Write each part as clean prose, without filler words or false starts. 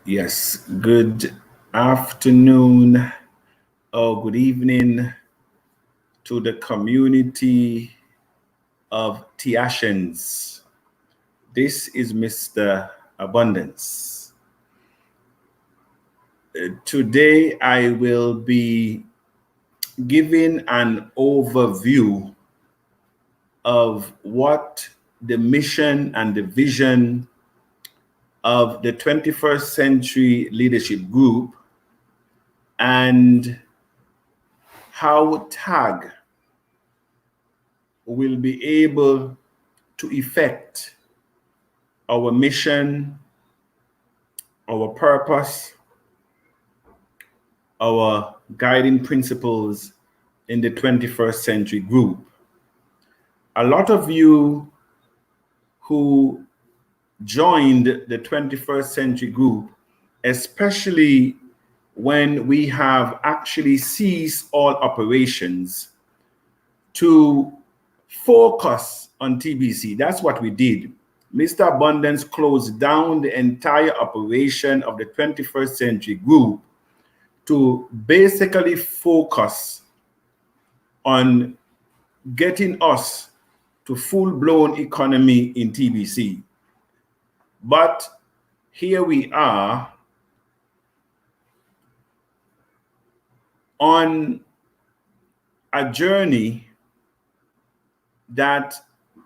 Yes, good afternoon or good evening to the community of Tiashans. This is Mr. Abundance. Today I will be giving an overview of what the mission and the vision of the 21st Century Leadership Group and how TAG will be able to effect our mission, our purpose, our guiding principles in the 21st Century Group. A lot of you who joined the 21st Century Group, especially when we have actually ceased all operations to focus on TBC. That's what we did. Mr. Abundance closed down the entire operation of the 21st Century Group to basically focus on getting us to full-blown economy in TBC. But here we are on a journey that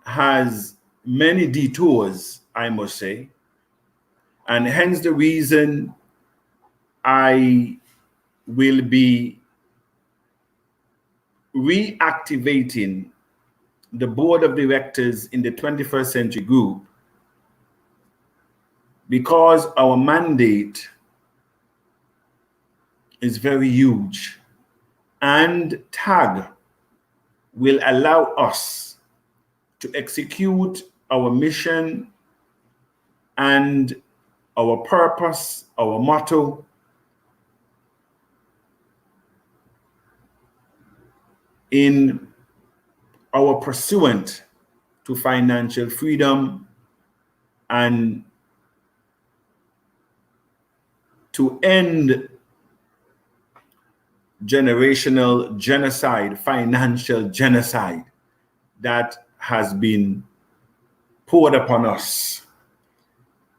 has many detours, I must say, and hence the reason I will be reactivating the board of directors in the 21st Century Group because our mandate is very huge, and TAG will allow us to execute our mission and our purpose, our motto, in our pursuant to financial freedom and to end generational genocide, financial genocide that has been poured upon us.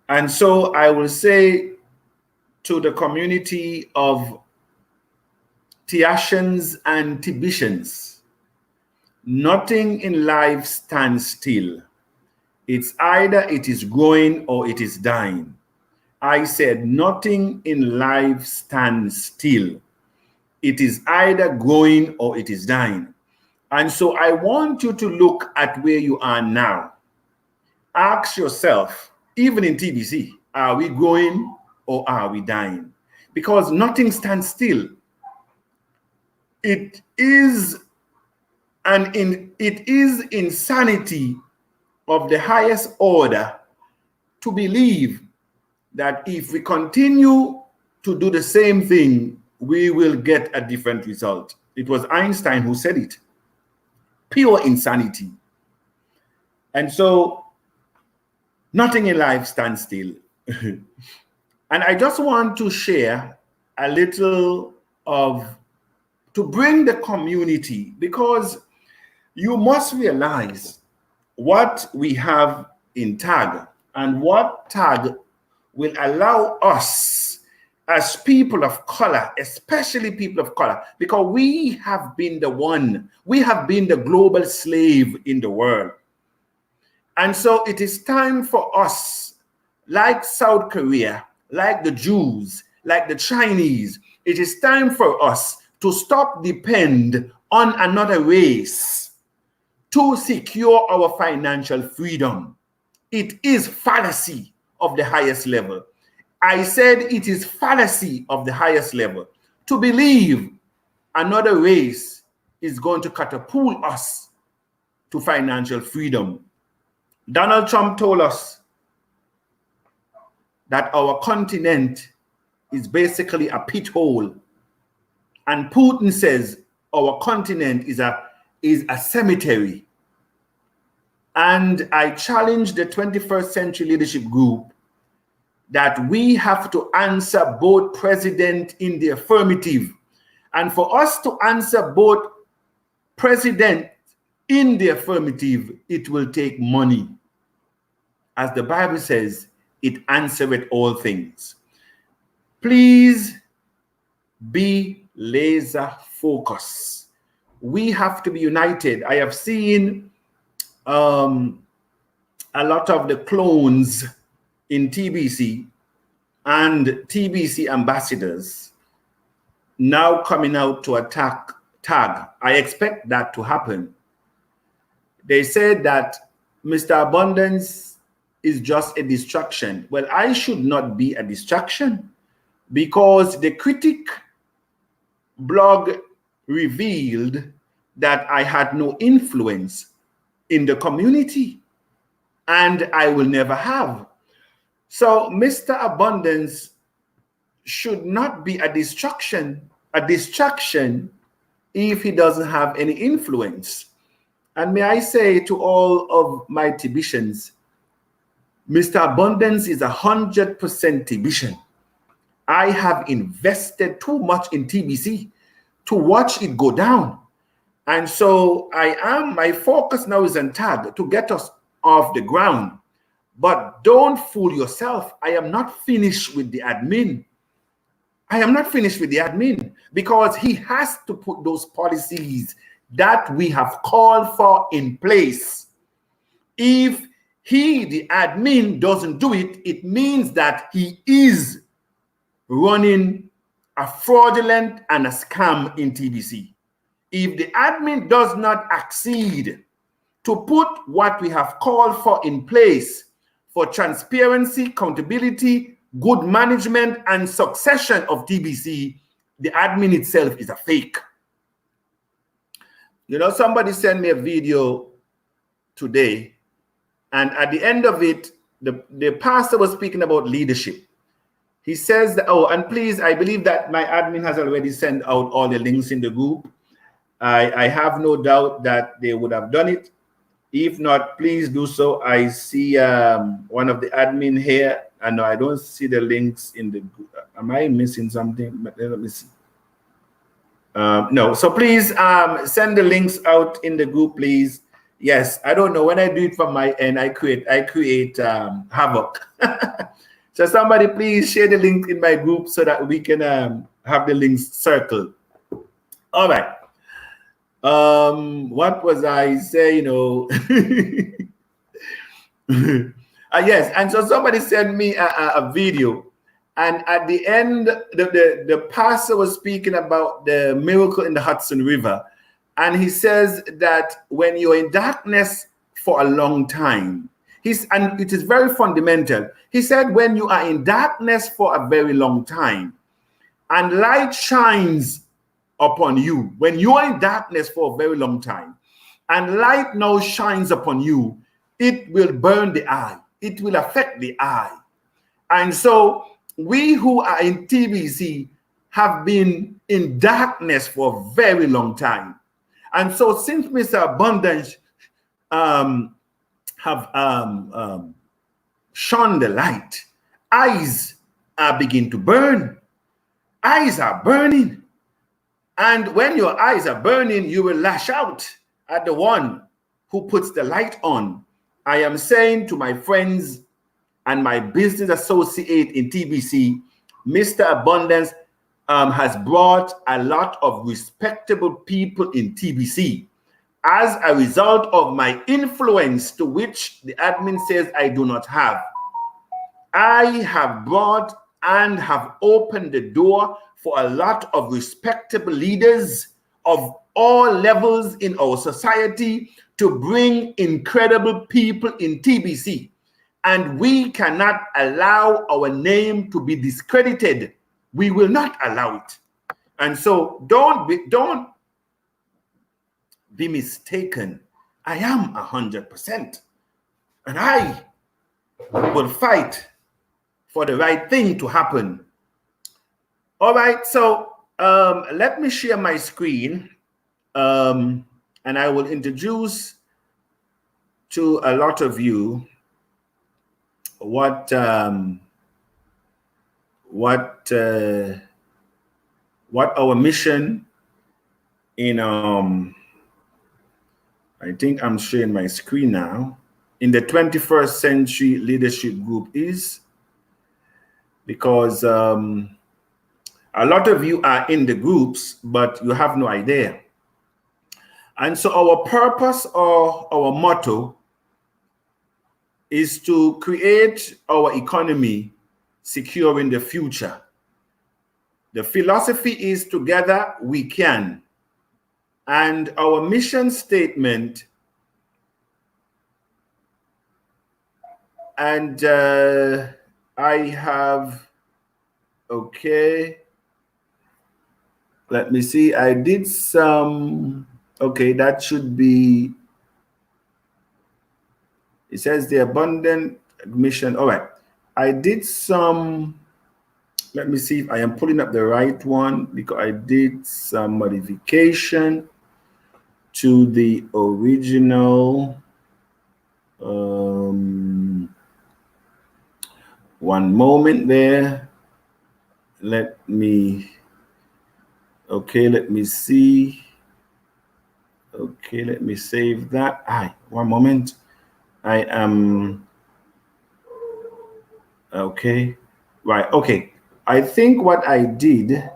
And so I will say to the community of Tiashans and Tibishans, nothing in life stands still. It's either it is growing or it is dying. I said nothing in life stands still. It is either growing or it is dying. And so I want you to look at where you are now. Ask yourself, even in TBC, are we growing or are we dying? Because nothing stands still. It is insanity of the highest order to believe that if we continue to do the same thing, we will get a different result. It was Einstein who said it. Pure insanity. And so nothing in life stands still. And I just want to share a little to bring the community, because you must realize what we have in TAG and what TAG will allow us as people of color, especially people of color, because we have been the global slave in the world. And so it is time for us, like South Korea, like the Jews, like the Chinese, it is time for us to stop depend on another race to secure our financial freedom. It is fallacy of the highest level. I said it is fallacy of the highest level to believe another race is going to catapult us to financial freedom. Donald Trump told us that our continent is basically a pit hole. And Putin says our continent is a cemetery. And I challenge the 21st Century Leadership Group that we have to answer both president in the affirmative. And for us to answer both president in the affirmative, it will take money. As the Bible says, it answereth all things. Please be laser focused. We have to be united. I have seen a lot of the clones in TBC and TBC ambassadors now coming out to attack TAG. I expect that to happen. They said that Mr. Abundance is just a distraction. Well, I should not be a distraction, because the critic blog revealed that I had no influence in the community, and I will never have. So Mr. Abundance should not be a distraction if he doesn't have any influence. And may I say to all of my Tibicians, Mr. Abundance is 100% Tibican. I have invested too much in TBC to watch it go down. And so my focus now is on TAG to get us off the ground. But don't fool yourself. I am not finished with the admin. I am not finished with the admin, because he has to put those policies that we have called for in place. If he, the admin, doesn't do it, it means that he is running a fraudulent and a scam in TBC. If the admin does not accede to put what we have called for in place for transparency, accountability, good management, and succession of TBC, the admin itself is a fake. You know, somebody sent me a video today, and at the end of it, the pastor was speaking about leadership. He says that, oh, and please, I believe that my admin has already sent out all the links in the group. I have no doubt that they would have done it. If not, please do so. I see one of the admin here. And I don't see the links in the group. Am I missing something? Let me see. No, so please send the links out in the group, please. Yes, I don't know, when I do it from my end, I create havoc. So somebody please share the link in my group so that we can have the links circled. All right. What was I saying? Yes, and so somebody sent me a video, and at the end, the pastor was speaking about the miracle in the Hudson River, and he says that when you're in darkness for a long time, and it is very fundamental. He said when you are in darkness for a very long time, and light shines upon you, when you are in darkness for a very long time, and light now shines upon you, it will burn the eye. It will affect the eye. And so we who are in TBC have been in darkness for a very long time. And so since Mr. Abundance have shone the light, eyes are beginning to burn. Eyes are burning. And when your eyes are burning, you will lash out at the one who puts the light on. I am saying to my friends and my business associate in TBC, Mr. Abundance has brought a lot of respectable people in TBC as a result of my influence, to which the admin says I do not have. I have brought and have opened the door for a lot of respectable leaders of all levels in our society to bring incredible people in TBC. And we cannot allow our name to be discredited. We will not allow it. And so don't be mistaken. I am 100%. And I will fight for the right thing to happen. All right, so let me share my screen, and I will introduce to a lot of you what what our mission in I think I'm sharing my screen now, in the 21st Century Leadership Group is, because a lot of you are in the groups, but you have no idea. And so our purpose or our motto is to create our economy securing the future. The philosophy is together we can. And our mission statement, and I have, okay, let me see, I did some, okay, that should be, it says the abundant mission. All right, I did some, let me see if I am pulling up the right one, because I did some modification to the original. One moment there. Let me, okay, let me see. Okay, let me save that. One moment. I am, okay, right, okay. I think what I did,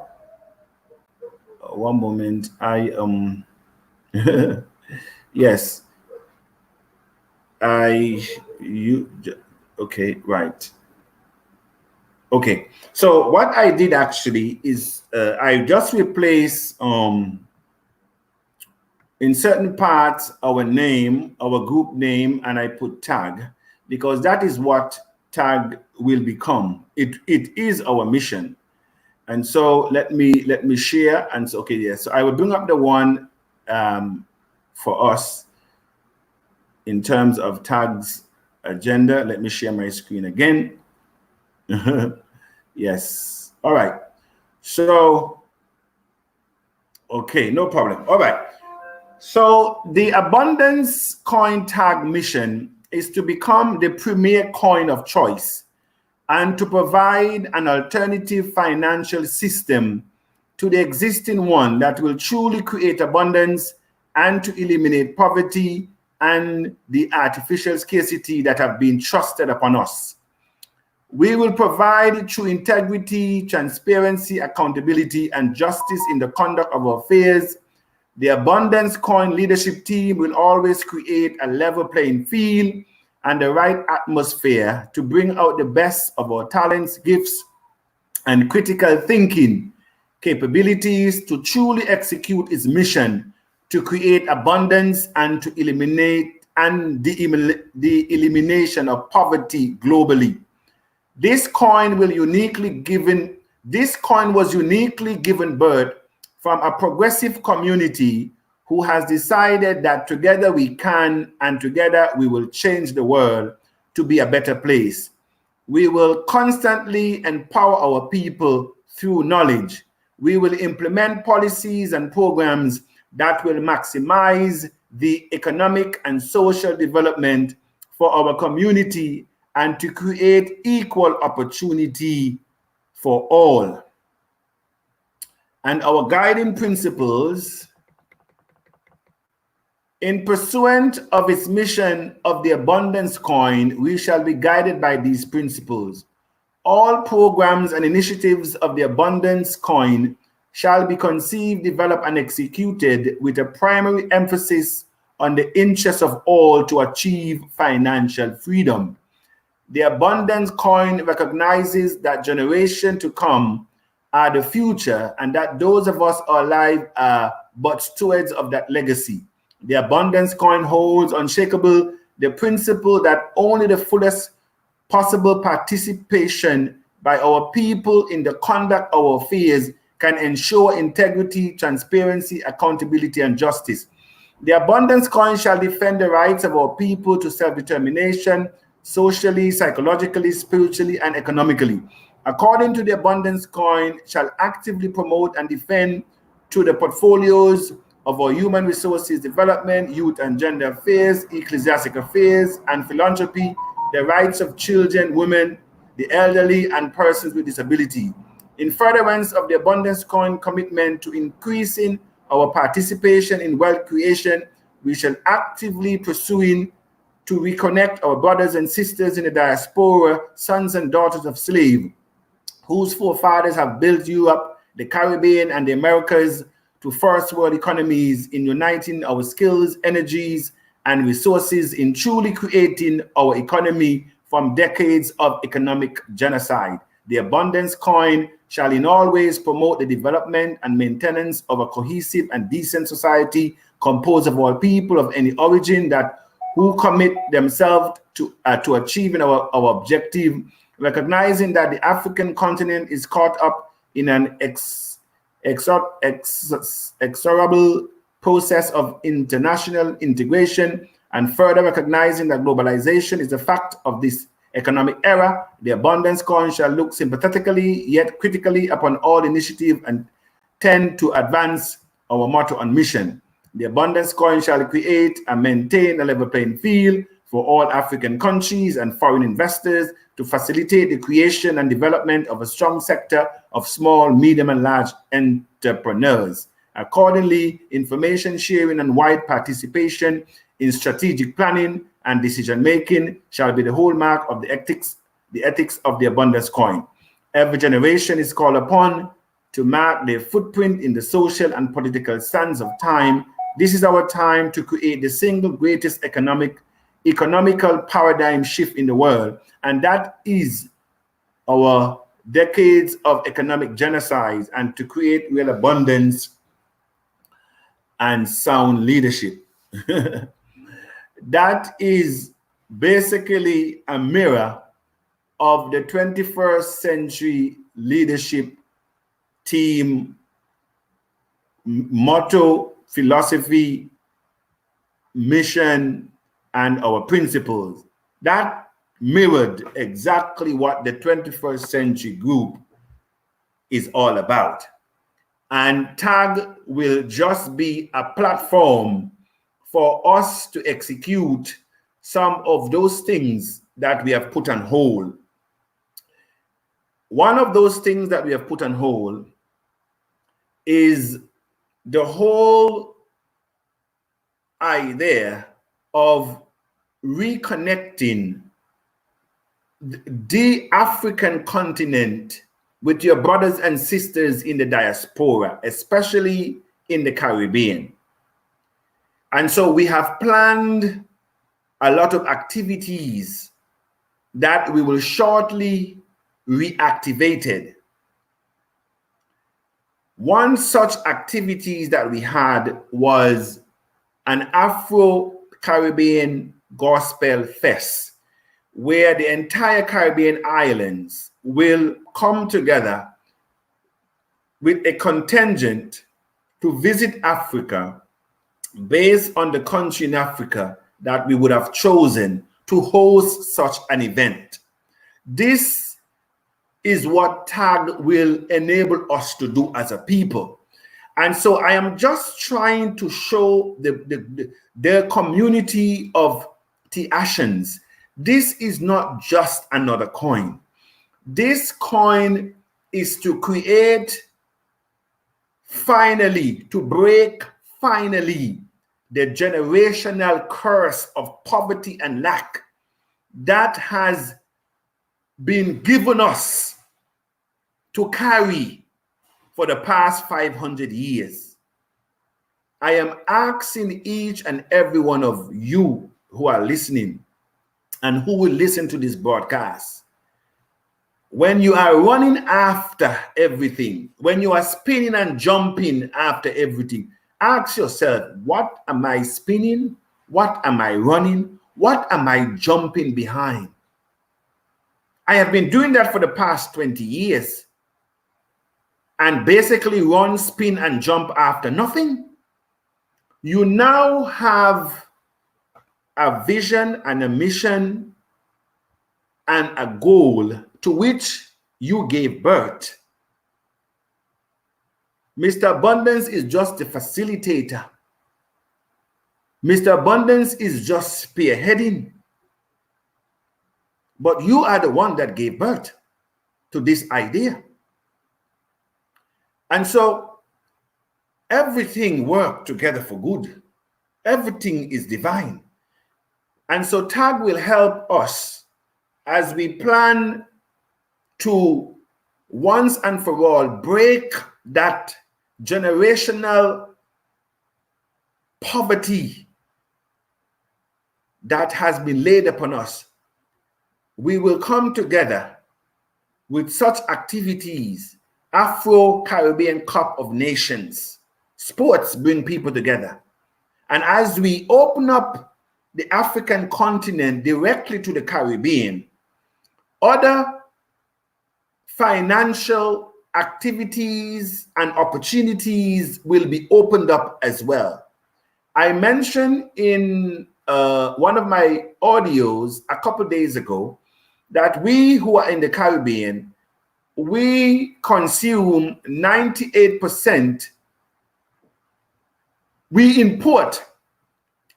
one moment, yes, okay, right. Okay, so what I did actually is I just replace in certain parts our name, our group name, and I put tag, because that is what tag will become. It is our mission. And so let me share. And so, okay, yes, so I will bring up the one for us in terms of tags agenda. Let me share my screen again. Yes. All right. So, okay, no problem. All right. So the Abundance Coin Tag mission is to become the premier coin of choice and to provide an alternative financial system to the existing one that will truly create abundance and to eliminate poverty and the artificial scarcity that have been thrusted upon us. We will provide through integrity, transparency, accountability, and justice in the conduct of our affairs. The Abundance Coin leadership team will always create a level playing field and the right atmosphere to bring out the best of our talents, gifts, and critical thinking capabilities to truly execute its mission to create abundance and to eliminate the elimination of poverty globally. This coin was uniquely given birth from a progressive community who has decided that together we can and together we will change the world to be a better place. We will constantly empower our people through knowledge. We will implement policies and programs that will maximize the economic and social development for our community and to create equal opportunity for all. And our guiding principles, in pursuant of its mission of the Abundance Coin, we shall be guided by these principles. All programs and initiatives of the Abundance Coin shall be conceived, developed, and executed with a primary emphasis on the interests of all to achieve financial freedom. The Abundance Coin recognizes that generations to come are the future and that those of us alive are but stewards of that legacy. The Abundance Coin holds unshakable the principle that only the fullest possible participation by our people in the conduct of our affairs can ensure integrity, transparency, accountability, and justice. The Abundance Coin shall defend the rights of our people to self-determination, socially, psychologically, spiritually, and economically. According to the Abundance Coin, shall actively promote and defend through the portfolios of our human resources development, youth and gender affairs, ecclesiastic affairs, and philanthropy, the rights of children, women, the elderly, and persons with disability. In furtherance of the Abundance Coin commitment to increasing our participation in wealth creation, we shall actively pursuing to reconnect our brothers and sisters in the diaspora, sons and daughters of slaves, whose forefathers have built Europe, the Caribbean, and the Americas to first world economies, in uniting our skills, energies, and resources in truly creating our economy from decades of economic genocide. The Abundance Coin shall in all ways promote the development and maintenance of a cohesive and decent society composed of all people of any origin who commit themselves to achieving our objective, recognizing that the African continent is caught up in an exorable process of international integration, and further recognizing that globalization is a fact of this economic era. The Abundance Coin shall look sympathetically yet critically upon all initiative and tend to advance our motto and mission. The Abundance Coin shall create and maintain a level playing field for all African countries and foreign investors to facilitate the creation and development of a strong sector of small, medium, and large entrepreneurs. Accordingly, information sharing and wide participation in strategic planning and decision-making shall be the hallmark of the ethics of the Abundance Coin. Every generation is called upon to mark their footprint in the social and political sands of time. This is our time to create the single greatest economical paradigm shift in the world, and that is our decades of economic genocide, and to create real abundance and sound leadership. That is basically a mirror of the 21st century leadership team motto, philosophy, mission, and our principles. That mirrored exactly what the 21st century group is all about. And TAG will just be a platform for us to execute some of those things that we have put on hold. One of those things that we have put on hold is the whole idea of reconnecting the African continent with your brothers and sisters in the diaspora, especially in the Caribbean. And so we have planned a lot of activities that we will shortly reactivate. One such activities that we had was an Afro-Caribbean Gospel Fest, where the entire Caribbean islands will come together with a contingent to visit Africa based on the country in Africa that we would have chosen to host such an event. This is what TAG will enable us to do as a people. And so I am just trying to show the community of Tiashans. This is not just another coin. This coin is to create, finally, to break, finally, the generational curse of poverty and lack that has been given us to carry for the past 500 years. I am asking each and every one of you who are listening and who will listen to this broadcast, when you are running after everything, when you are spinning and jumping after everything, ask yourself, what am I spinning? What am I running? What am I jumping behind? I have been doing that for the past 20 years and basically run, spin, and jump after nothing. You now have a vision and a mission and a goal to which you gave birth. Mr. Abundance is just the facilitator. Mr. Abundance is just spearheading. but you are the one that gave birth to this idea. And so everything worked together for good. Everything is divine. And so TAG will help us as we plan to once and for all break that generational poverty that has been laid upon us. We will come together with such activities. Afro-Caribbean Cup of Nations. Sports bring people together. And as we open up the African continent directly to the Caribbean, other financial activities and opportunities will be opened up as well. I mentioned in one of my audios a couple of days ago that we who are in the Caribbean, we consume 98%. We import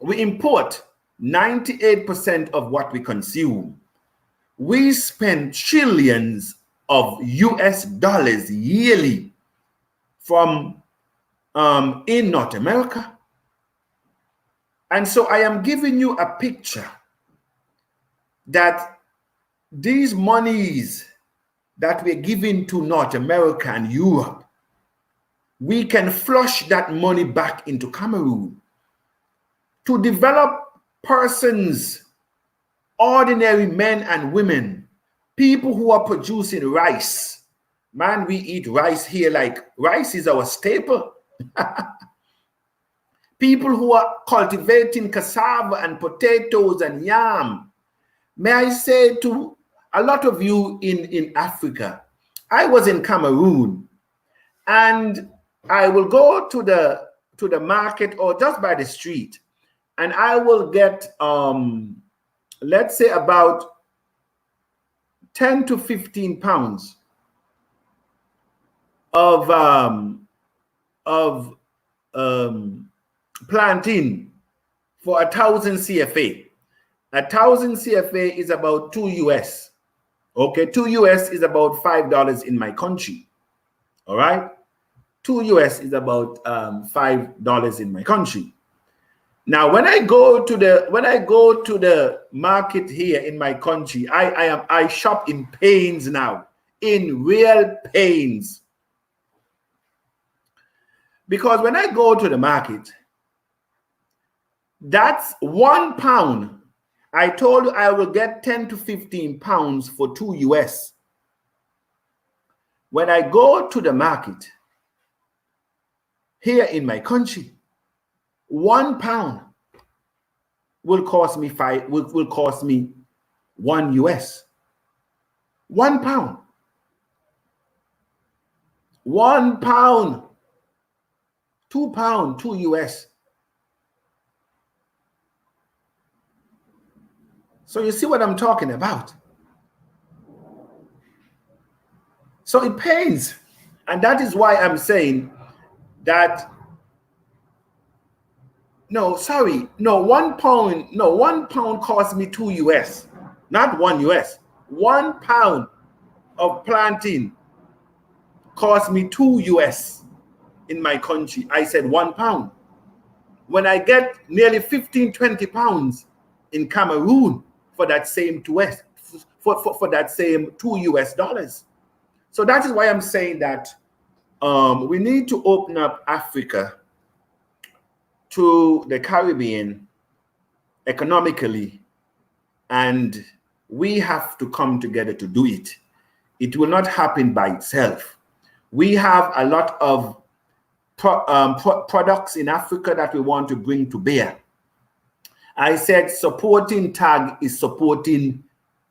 98% of what we consume. We spend trillions of US dollars yearly from in North America. And so I am giving you a picture that these monies that we're giving to North America and Europe, we can flush that money back into Cameroon to develop persons, ordinary men and women, people who are producing rice. Man, we eat rice here like rice is our staple. People who are cultivating cassava and potatoes and yam. May I say to a lot of you in Africa, I was in Cameroon, and I will go to the market or just by the street, and I will get let's say about 10 to 15 pounds of plantain for 1,000 CFA. 1,000 CFA is about 2 US. Okay, 2 US is about $5 in my country. All right, 2 US is about $5 in my country. Now, when I go to the market here in my country, I shop in pains now, in real pains, because when I go to the market, that's 1 pound. I told you I will get 10 to 15 pounds for 2 US. When I go to the market here in my country, 1 pound will cost me will cost me 1 US. 1 pound. 1 pound. 2 pound, 2 US. So you see what I'm talking about. So it pains. And that is why I'm saying that no, 1 pound cost me 2 US, not 1 US. 1 pound of plantain cost me 2 US in my country. I said 1 pound. When I get nearly 15, 20 pounds in Cameroon for that same 2 US, for that same 2 US dollars. So that is why I'm saying that we need to open up Africa to the Caribbean economically, and we have to come together to do it. It will not happen by itself. We have a lot of products in Africa that we want to bring to bear. I said supporting TAG is supporting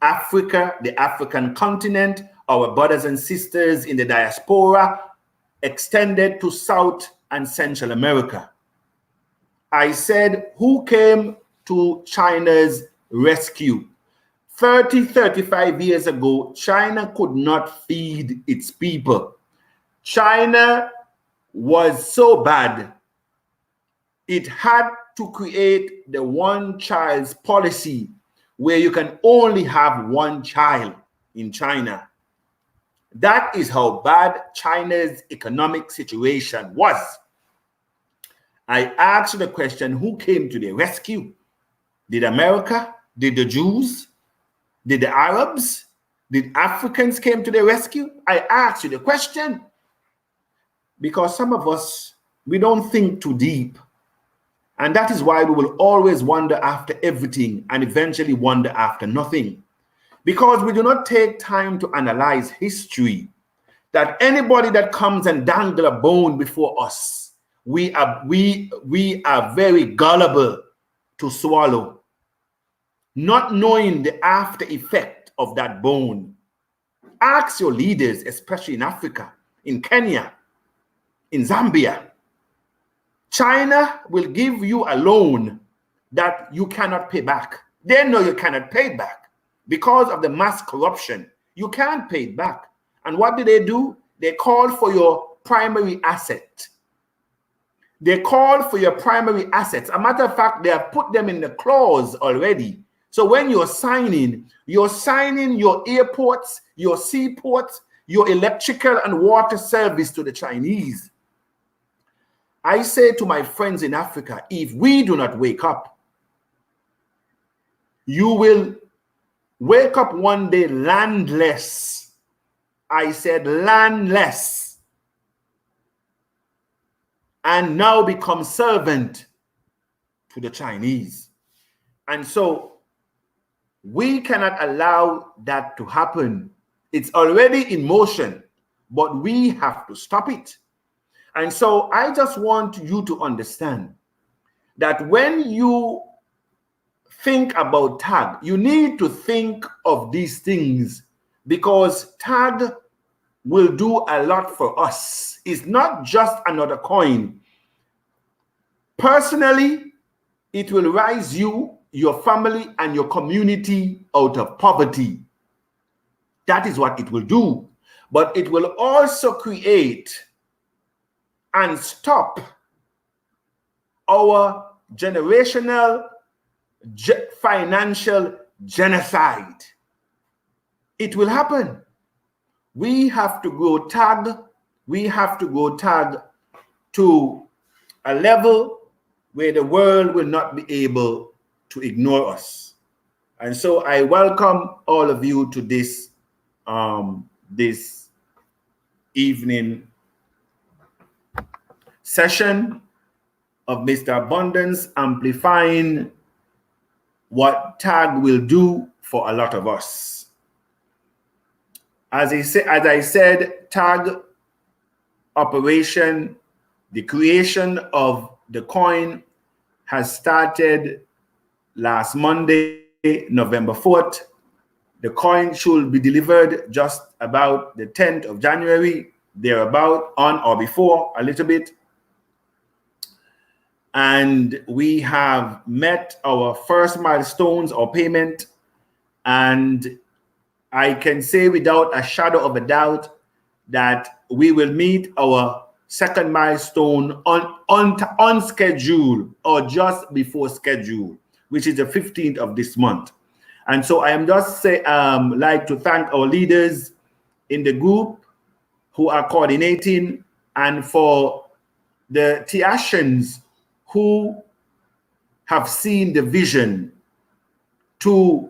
Africa, the African continent, our brothers and sisters in the diaspora, extended to South and Central America. I said, who came to China's rescue? 30, 35 years ago, China could not feed its people. China was so bad, it had to create the one-child policy, where you can only have one child in China. That is how bad China's economic situation was. I asked the question, who came to the rescue? Did America? Did the Jews? Did the Arabs? Did Africans came to the rescue? I asked you the question because some of us, we don't think too deep. And that is why we will always wonder after everything and eventually wonder after nothing. Because we do not take time to analyze history. That anybody that comes and dangle a bone before us, we are very gullible to swallow, not knowing the after effect of that bone. Ask your leaders, especially in Africa, in Kenya, in Zambia. China will give you a loan that you cannot pay back. They know you cannot pay it back because of the mass corruption. You can't pay it back. And what do? They call for your primary asset. They call for your primary assets. A matter of fact, they have put them in the clause already. So when you're signing your airports, your seaports, your electrical and water service to the Chinese. I say to my friends in Africa, if we do not wake up, you will wake up one day landless. I said landless. And now become servant to the Chinese. And so we cannot allow that to happen. It's already in motion, but we have to stop it. And so I just want you to understand that when you think about TAG, you need to think of these things because TAG will do a lot for us. It's not just another coin. Personally, it will rise you, your family, and your community out of poverty. That is what it will do. But it will also create and stop our generational financial genocide. It will happen. We have to go TAG. We have to go TAG to a level where the world will not be able to ignore us. And so I welcome all of you to this this evening session of Mr. Abundance, amplifying what TAG will do for a lot of us. As I said, TAG operation, the creation of the coin has started last Monday, November 4th. The coin should be delivered just about the 10th of January, thereabout, on or before a little bit. And we have met our first milestones or payment. And I can say without a shadow of a doubt that we will meet our second milestone on schedule or just before schedule, which is the 15th of this month. And so I am just like to thank our leaders in the group who are coordinating, and for the TACians who have seen the vision to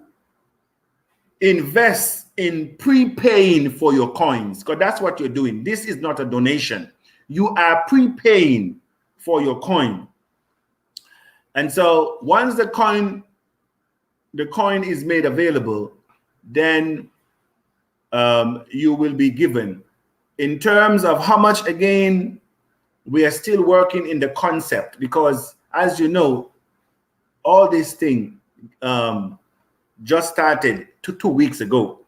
invest in prepaying for your coins, because that's what you're doing. This is not a donation. You are prepaying for your coin. And so once the coin is made available, then you will be given. In terms of how much, again, we are still working in the concept, because as you know, all this thing just started two weeks ago.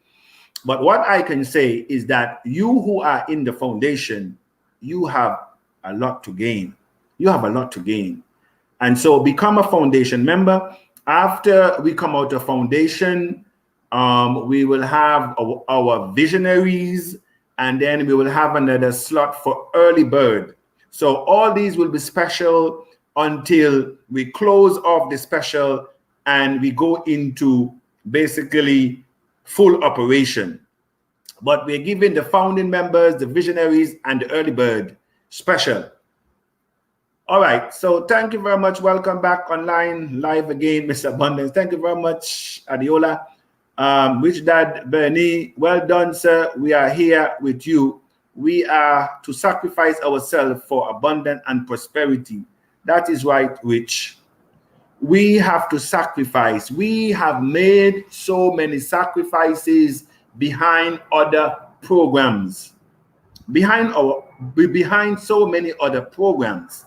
But what I can say is that you who are in the foundation, you have a lot to gain. You have a lot to gain. And so become a foundation member. After we come out of foundation, we will have our visionaries, and then we will have another slot for early bird. So all these will be special until we close off the special and we go into basically full operation. But we're giving the founding members, the visionaries, and the early bird special. All right, so thank you very much. Welcome back online, live again, Mr. Abundance. Thank you very much, Adiola. Rich Dad Bernie, well done, sir. We are here with you. We are to sacrifice ourselves for abundance and prosperity. That is right, Rich. We have to sacrifice. We have made so many sacrifices behind other programs, behind so many other programs.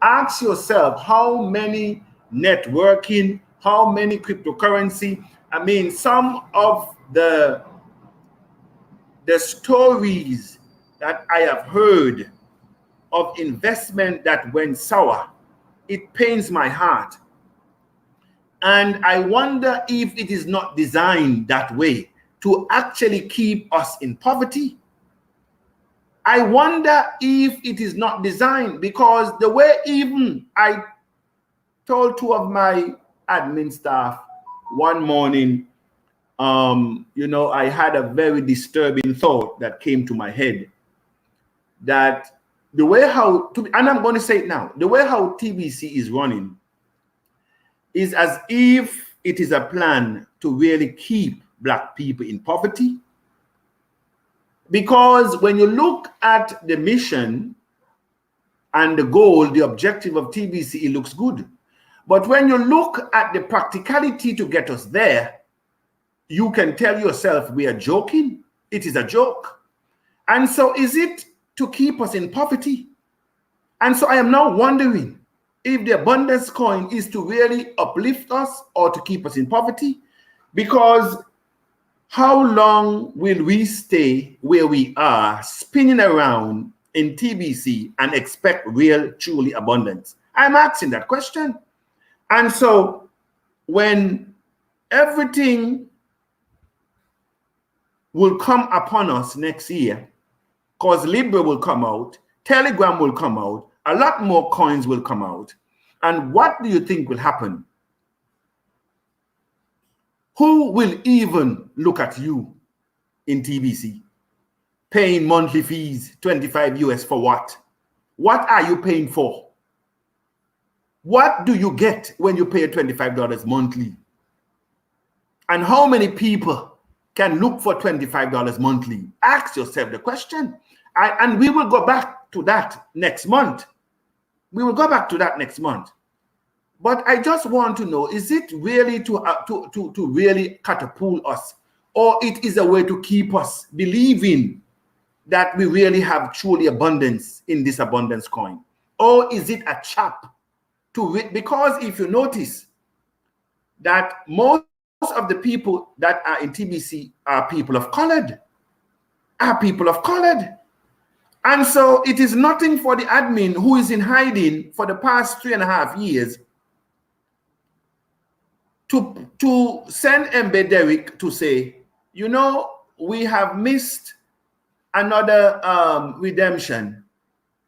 Ask yourself how many networking, how many cryptocurrency. I mean, some of the stories that I have heard of investment that went sour, it pains my heart. And I wonder if it is not designed that way to actually keep us in poverty. I wonder if it is not designed, because the way even I told two of my admin staff one morning, you know, I had a very disturbing thought that came to my head, that the way how, and I'm going to say it now, the way how TBC is running is as if it is a plan to really keep Black people in poverty. Because when you look at the mission and the goal, the objective of TBC, it looks good. But when you look at the practicality to get us there, you can tell yourself we are joking. It is a joke. And so is it to keep us in poverty? And so I am now wondering if the abundance coin is to really uplift us or to keep us in poverty. Because how long will we stay where we are, spinning around in TBC and expect real, truly abundance? I'm asking that question. And so when everything will come upon us next year, because Libra will come out, Telegram will come out, a lot more coins will come out. And what do you think will happen? Who will even look at you in TBC? Paying monthly fees, 25 US for what? What are you paying for? What do you get when you pay $25 monthly? And how many people can look for $25 monthly? Ask yourself the question. And we will go back to that next month. We will go back to that next month. But I just want to know, is it really to really catapult us, or it is a way to keep us believing that we really have truly abundance in this abundance coin? Or is it a trap because if you notice that most of the people that are in TBC are people of color, And so it is nothing for the admin who is in hiding for the past 3.5 years to send Mbe Derrick to say, you know, we have missed another redemption,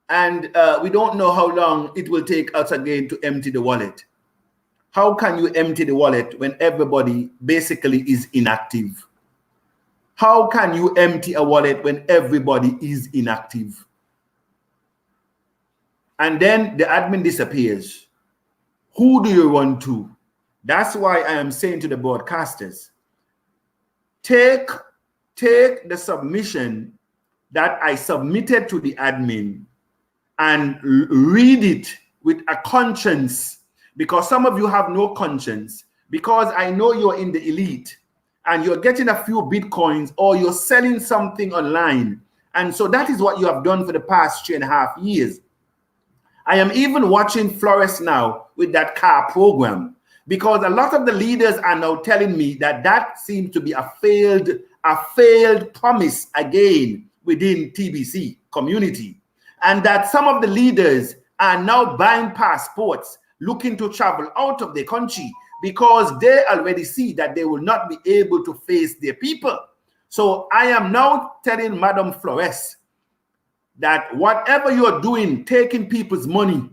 and we don't know how long it will take us again to empty the wallet. How can you empty the wallet when everybody basically is inactive? How can you empty a wallet when everybody is inactive? And then the admin disappears. Who do you run to? That's why I am saying to the broadcasters, take the submission that I submitted to the admin and read it with a conscience, because some of you have no conscience, because I know you're in the elite and you're getting a few Bitcoins or you're selling something online. And so that is what you have done for the past 3.5 years. I am even watching Flores now with that car program, because a lot of the leaders are now telling me that that seems to be a failed promise again within TBC community, and that some of the leaders are now buying passports, looking to travel out of the country because they already see that they will not be able to face their people. So I am now telling Madam Flores that whatever you're doing, taking people's money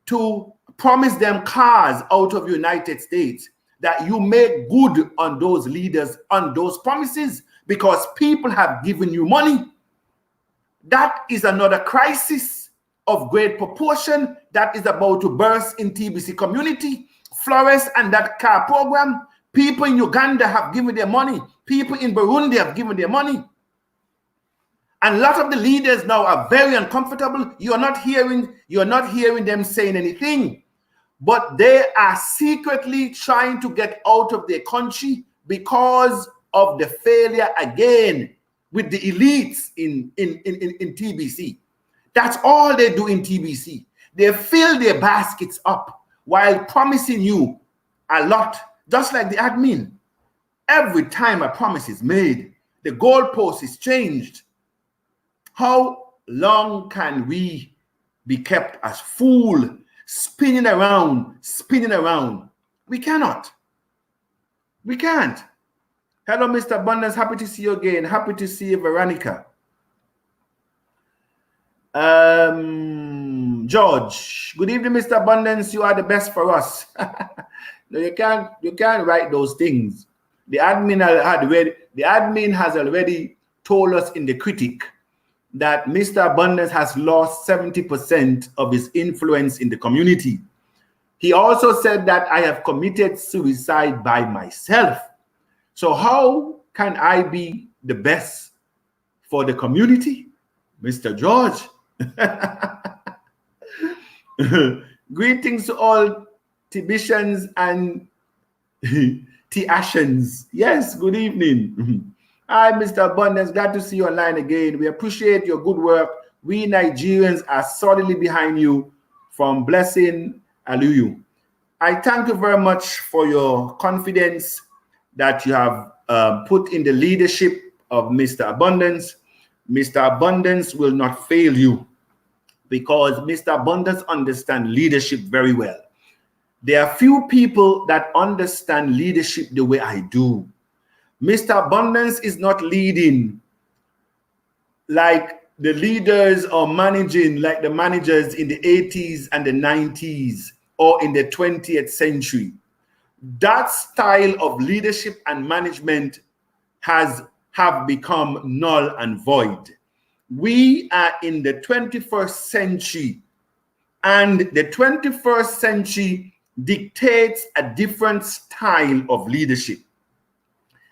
to promise them cars out of the United States, that you make good on those leaders, on those promises, because people have given you money. That is another crisis of great proportion that is about to burst in TBC community. Flores and that car program, people in Uganda have given their money. People in Burundi have given their money. And a lot of the leaders now are very uncomfortable. You're not hearing them saying anything. But they are secretly trying to get out of their country because of the failure again with the elites in TBC. That's all they do in TBC. They fill their baskets up while promising you a lot, just like the admin. Every time a promise is made, the goalpost is changed. How long can we be kept as fools, spinning around, spinning around? We cannot. We can't. Hello, Mr. Abundance. Happy to see you again. Happy to see you, Veronica. George, good evening, Mr. Abundance. You are the best for us. No, you can't write those things. The admin has already told us in the critic that Mr. Abundance has lost 70% of his influence in the community. He also said that I have committed suicide by myself. So how can I be the best for the community? Mr. George. Greetings to all Tibetians and Tiashans. Yes, good evening. Hi, Mr. Abundance. Glad to see you online again. We appreciate your good work. We Nigerians are solidly behind you. From Blessing Aluyu. I thank you very much for your confidence that you have put in the leadership of Mr. Abundance. Mr. Abundance will not fail you because Mr. Abundance understands leadership very well. There are few people that understand leadership the way I do. Mr. Abundance is not leading like the leaders or managing like the managers in the 80s and the 90s or in the 20th century. That style of leadership and management have become null and void. We are in the 21st century, and the 21st century dictates a different style of leadership.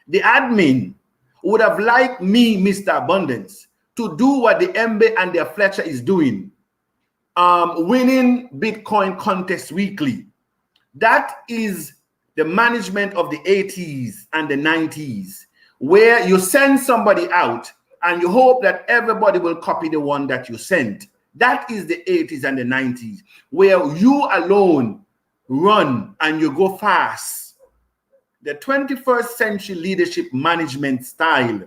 The admin would have liked me, Mr. Abundance, to do what the Embe and their Fletcher is doing, winning Bitcoin contest weekly. That is the management of the 80s and the 90s, where you send somebody out and you hope that everybody will copy the one that you sent. That is the 80s and the 90s, where you alone run and you go fast. The 21st century leadership management style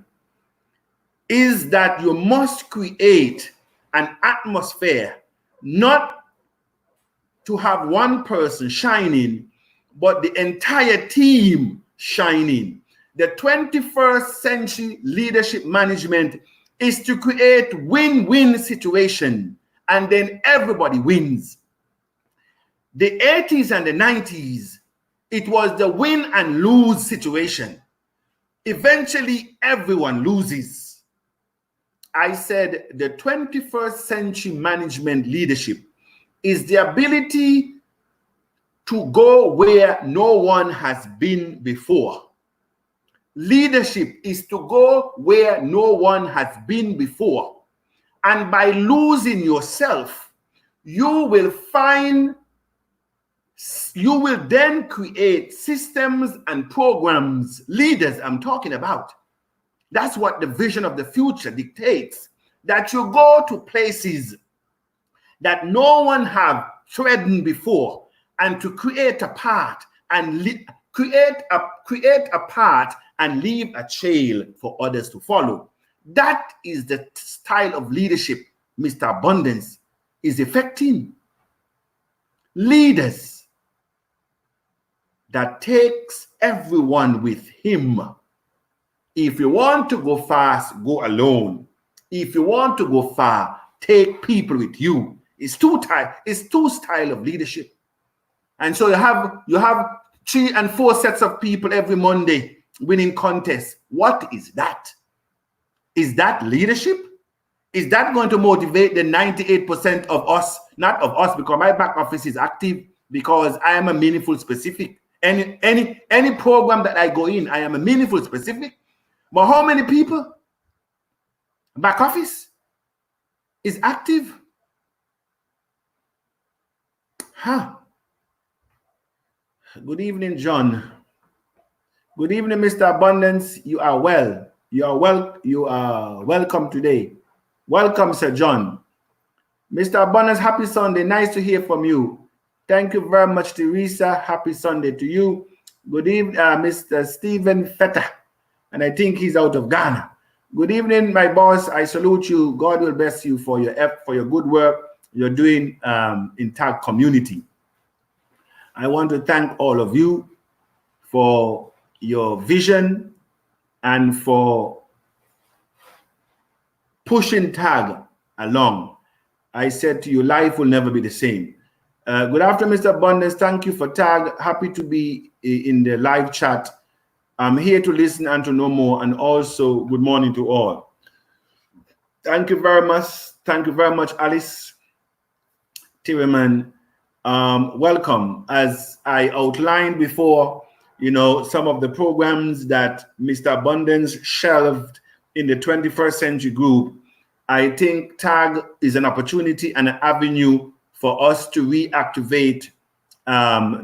is that you must create an atmosphere, not to have one person shining, but the entire team shining. The 21st century leadership management is to create win-win situation, and then everybody wins. The 80s and the 90s, it was the win and lose situation. Eventually, everyone loses. I said the 21st century management leadership is the ability to go where no one has been before. Leadership is to go where no one has been before. And by losing yourself, you will then create systems and programs, leaders I'm talking about. That's what the vision of the future dictates, that you go to places that no one have treaded before, and to create a path and create a path and leave a trail for others to follow. That is the style of leadership Mr. Abundance is effecting. Leaders that takes everyone with him. If you want to go fast, go alone. If you want to go far, take people with you. It's two style of leadership. And so you have 3 and 4 sets of people every Monday winning contests. What is that? Is that leadership? Is that going to motivate the 98% of us? Not of us, because my back office is active, because I am a meaningful specific. Any program that I go in, I am a meaningful specific. But how many people back office is active? Good evening, John. Good evening, Mr. Abundance. You are well. You are welcome today. Welcome, Sir John. Mr. Abundance, happy Sunday. Nice to hear from you. Thank you very much, Teresa. Happy Sunday to you. Good evening, Mr. Stephen Feta. And I think he's out of Ghana. Good evening, my boss. I salute you. God will bless you for your good work you're doing in TAC community. I want to thank all of you for your vision and for pushing TAG along. I said to you, life will never be the same. Good afternoon, Mr. Abundance. Thank you for TAG. Happy to be in the live chat. I'm here to listen and to know more, and also good morning to all. Thank you very much. Thank you very much, Alice Tierman. Welcome. As I outlined before, you know, some of the programs that Mr. Abundance shelved in the 21st Century Group, I think TAG is an opportunity and an avenue for us to reactivate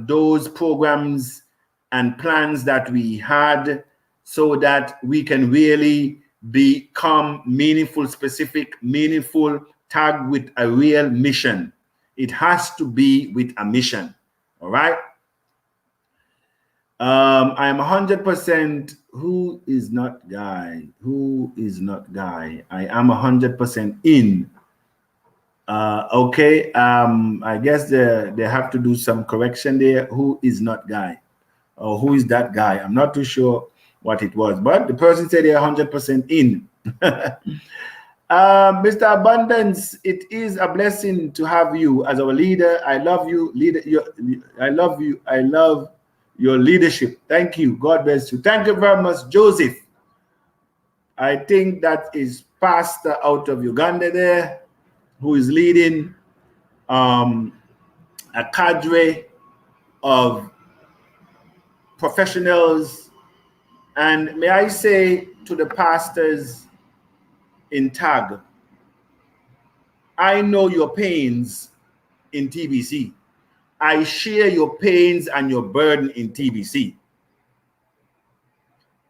those programs and plans that we had, so that we can really become meaningful, specific, meaningful TAG with a real mission. It has to be with a mission. All right. I am 100%. Who is not Guy? Who is not Guy? I am 100% in. Okay. I guess they have to do some correction there. Who is not Guy? Or who is that guy? I'm not too sure what it was, but the person said they're 100% in. Mr. Abundance, it is a blessing to have you as our leader. I love you, leader. I love you. I love your leadership. Thank you. God bless you. Thank you very much, Joseph. I think that is pastor out of Uganda there, who is leading a cadre of professionals. And may I say to the pastors in TAG, I know your pains in TBC. I share your pains and your burden in TBC.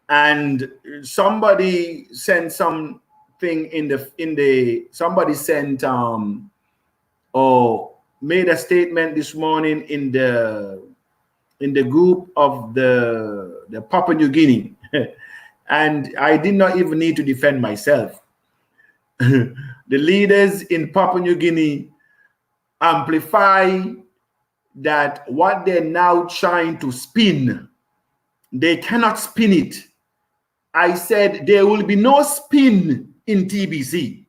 And somebody sent something somebody sent or made a statement this morning in the group of the Papua New Guinea. And I did not even need to defend myself. The leaders in Papua New Guinea amplify that what they're now trying to spin, they cannot spin it. I said there will be no spin in TBC,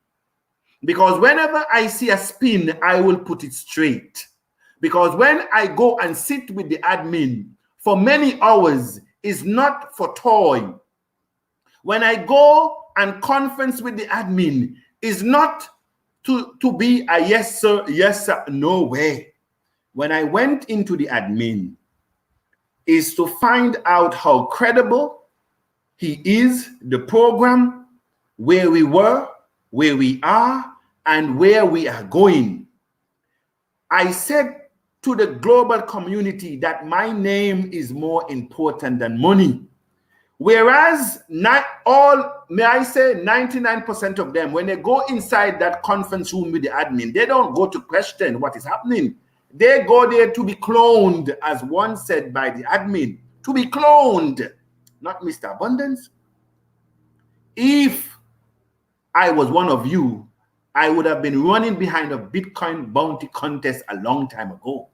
because whenever I see a spin, I will put it straight. Because when I go and sit with the admin for many hours, is not for toy. When I go and conference with the admin, is not to be a yes sir, no way. When I went into the admin, is to find out how credible he is, the program, where we were, where we are, and where we are going. I said to the global community that my name is more important than money. Whereas not all, may I say 99% of them, when they go inside that conference room with the admin, they don't go to question what is happening. They go there to be cloned, as one said by the admin, to be cloned, not Mr. Abundance. If I was one of you, I would have been running behind a Bitcoin bounty contest a long time ago.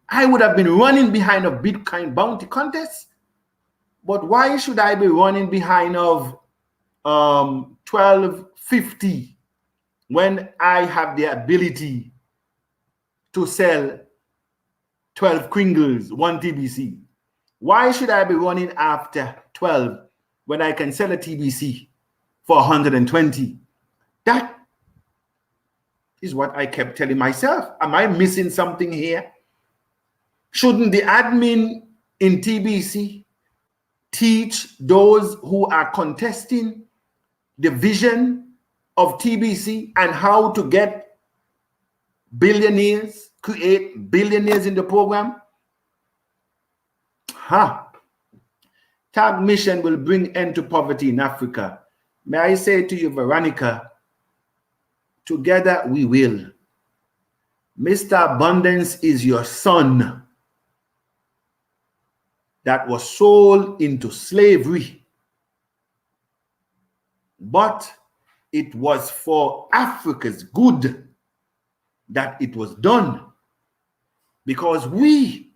I would have been running behind a Bitcoin bounty contest. But why should I be running behind of 1250 when I have the ability to sell 12 Kringles, 1 TBC? Why should I be running after 12 when I can sell a TBC for 120? That is what I kept telling myself. Am I missing something here? Shouldn't the admin in TBC teach those who are contesting the vision of TBC and how to get billionaires, create billionaires in the program? TAC mission will bring end to poverty in Africa. May I say to you, Veronica, together we will. Mr. Abundance is your son that was sold into slavery. But it was for Africa's good that it was done, because we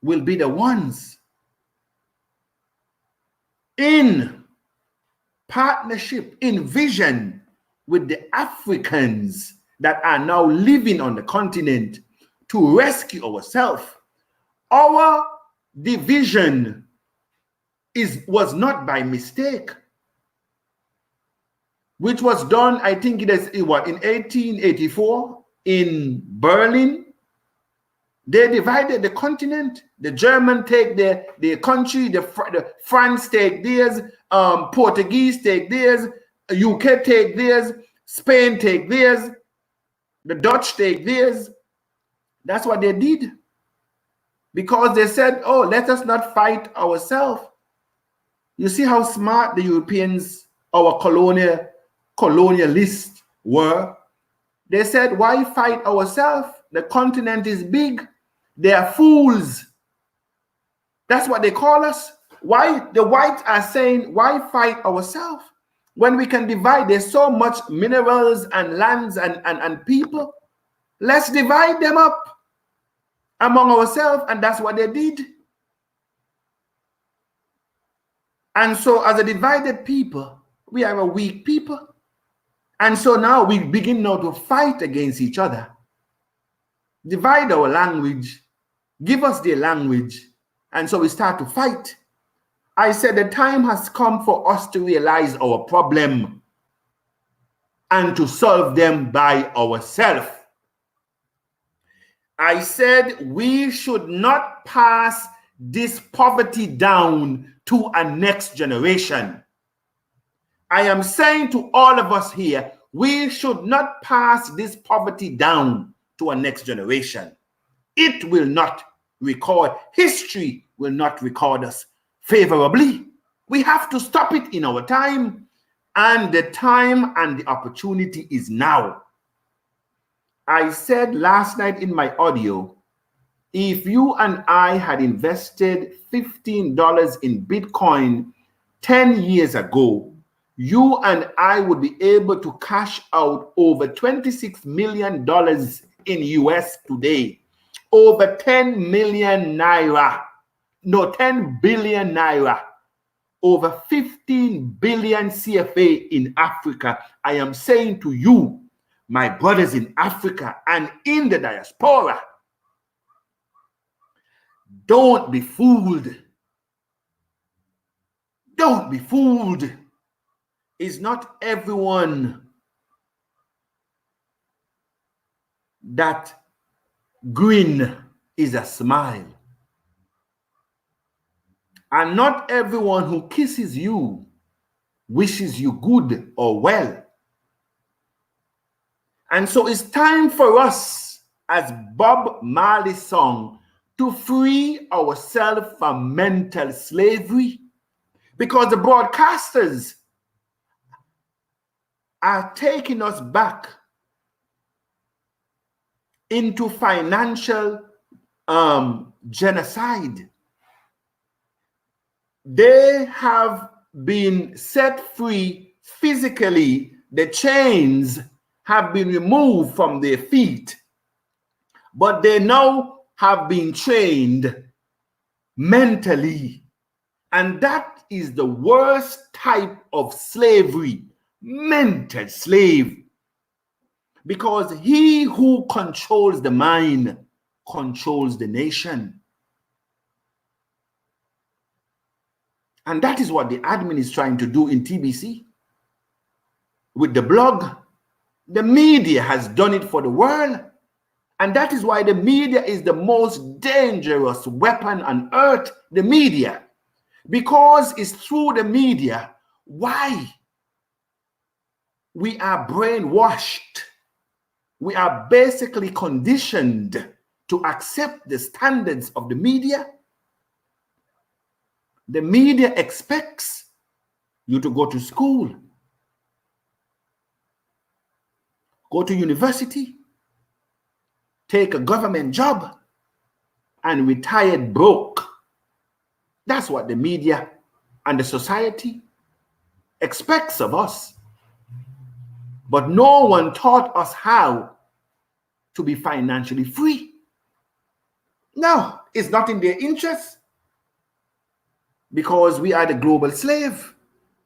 will be the ones in partnership, in vision with the Africans that are now living on the continent to rescue ourselves. Our division was not by mistake, which was done, I think it is in 1884 in Berlin. They divided the continent. The German take their country, the France take theirs, Portuguese take theirs, UK take theirs, Spain take theirs, the Dutch take theirs. That's what they did. Because they said, oh, let us not fight ourselves. You see how smart the Europeans, our colonialists were? They said, why fight ourselves? The continent is big. They are fools. That's what they call us. Why the whites are saying, why fight ourselves when we can divide? There's so much minerals and lands and people. Let's divide them up among ourselves. And that's what they did. And so as a divided people, we are a weak people. And so now we begin now to fight against each other. Divide our language. Give us their language. And so we start to fight. I said the time has come for us to realize our problem and to solve them by ourselves. I said we should not pass this poverty down to a next generation. I am saying to all of us here, we should not pass this poverty down to a next generation. It will not record, history will not record us favorably. We have to stop it in our time, and the time and the opportunity is now. I said last night in my audio, if you and I had invested $15 in Bitcoin 10 years ago, you and I would be able to cash out over $26 million in US today. Over 10 million naira, no, 10 billion naira, over 15 billion CFA in Africa. I am saying to you, my brothers in Africa and in the diaspora, don't be fooled. Don't be fooled. It's not everyone that grin is a smile. And not everyone who kisses you wishes you good or well. And so it's time for us, as Bob Marley sung, to free ourselves from mental slavery, because the broadcasters are taking us back into financial genocide. They have been set free physically. The chains have been removed from their feet, but they now have been trained mentally. And that is the worst type of slavery, mental slave. Because he who controls the mind controls the nation. And that is what the admin is trying to do in TBC. With the blog, the media has done it for the world. And that is why the media is the most dangerous weapon on earth, the media. Because it's through the media why we are brainwashed. We are basically conditioned to accept the standards of the media. The media expects you to go to school, go to university, take a government job, and retire broke. That's what the media and the society expects of us. But no one taught us how to be financially free. No, it's not in their interest, because we are the global slave.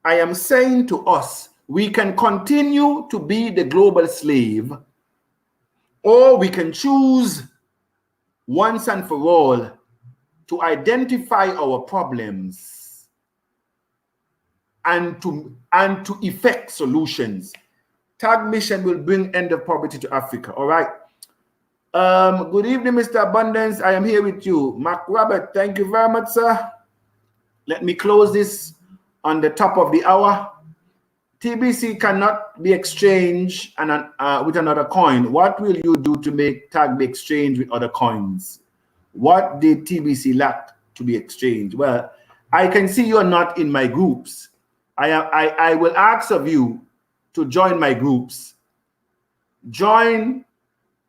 I am saying to us, we can continue to be the global slave, or we can choose once and for all to identify our problems and to effect solutions. TAG mission will bring end of poverty to Africa. All right. Good evening, Mr. Abundance. I am here with you. Mark Robert, thank you very much, sir. Let me close this on the top of the hour. TBC cannot be exchanged with another coin. What will you do to make TAG be exchanged with other coins? What did TBC lack to be exchanged? Well, I can see you're not in my groups. I will ask of you to join my groups. Join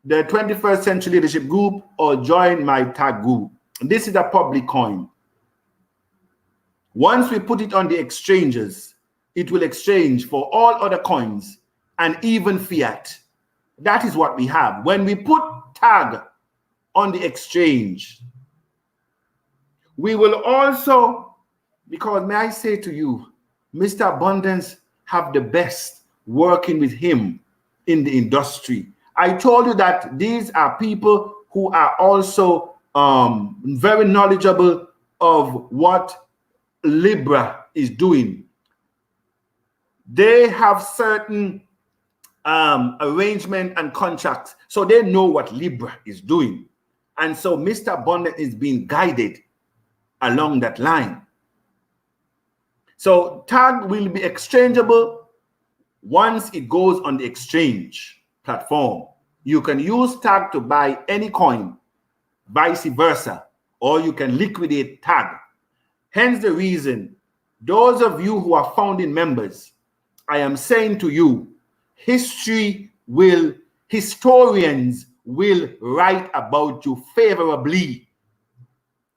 the 21st Century Leadership Group or join my TAG group. This is a public coin. Once we put it on the exchanges, it will exchange for all other coins and even fiat. That is what we have. When we put TAG on the exchange, we will also, because may I say to you, Mr. Abundance have the best working with him in the industry. I told you that these are people who are also very knowledgeable of what Libra is doing. They have certain arrangement and contracts, so they know what Libra is doing. And so Mr. Abundance is being guided along that line. So TAG will be exchangeable once it goes on the exchange platform. You can use TAG to buy any coin, vice versa, or you can liquidate TAG. Hence the reason, those of you who are founding members, I am saying to you, historians will write about you favorably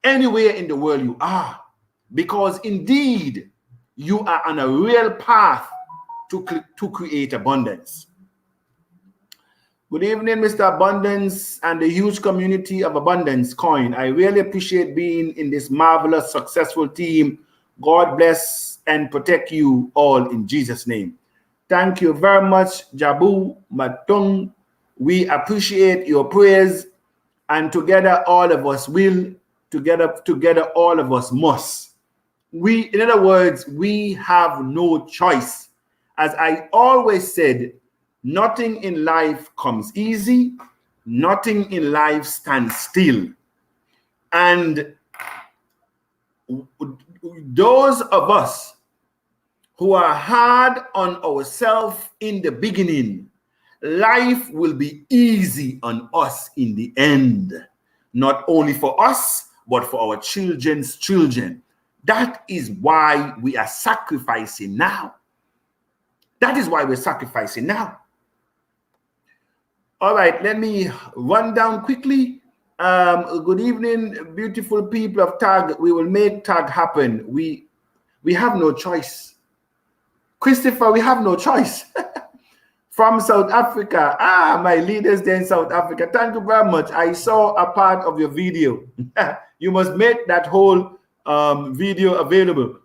anywhere in the world you are, because indeed you are on a real path to create abundance. Good evening, Mr. Abundance and the huge community of Abundance Coin. I really appreciate being in this marvelous, successful team. God bless and protect you all in Jesus' name. Thank you very much, Jabu Matung. We appreciate your prayers, and together all of us will, together all of us must. In other words, we have no choice. As I always said, nothing in life comes easy. Nothing in life stands still. And those of us who are hard on ourselves in the beginning, life will be easy on us in the end. Not only for us, but for our children's children. That is why we are sacrificing now. That is why we're sacrificing now. All right, let me run down quickly. Good evening, beautiful people of TAG. We will make TAG happen. We have no choice. Christopher, we have no choice. From South Africa. My leaders there in South Africa. Thank you very much. I saw a part of your video. You must make that whole video available.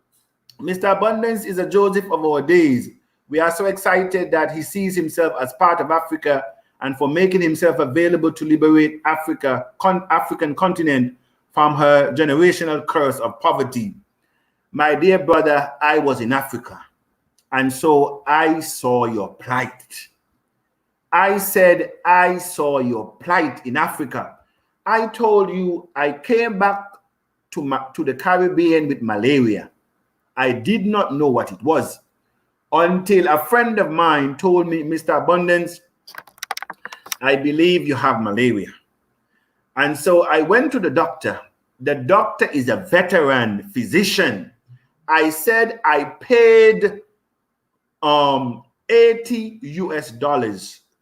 Mr. Abundance is a Joseph of our days. We are so excited that he sees himself as part of Africa and for making himself available to liberate African continent from her generational curse of poverty. My dear brother, I was in Africa, and so I saw your plight. I said, I saw your plight in Africa. I told you I came back to the Caribbean with malaria. I did not know what it was until a friend of mine told me, Mr. Abundance, I believe you have malaria. And so I went to the doctor. The doctor is a veteran physician. I said I paid $80 US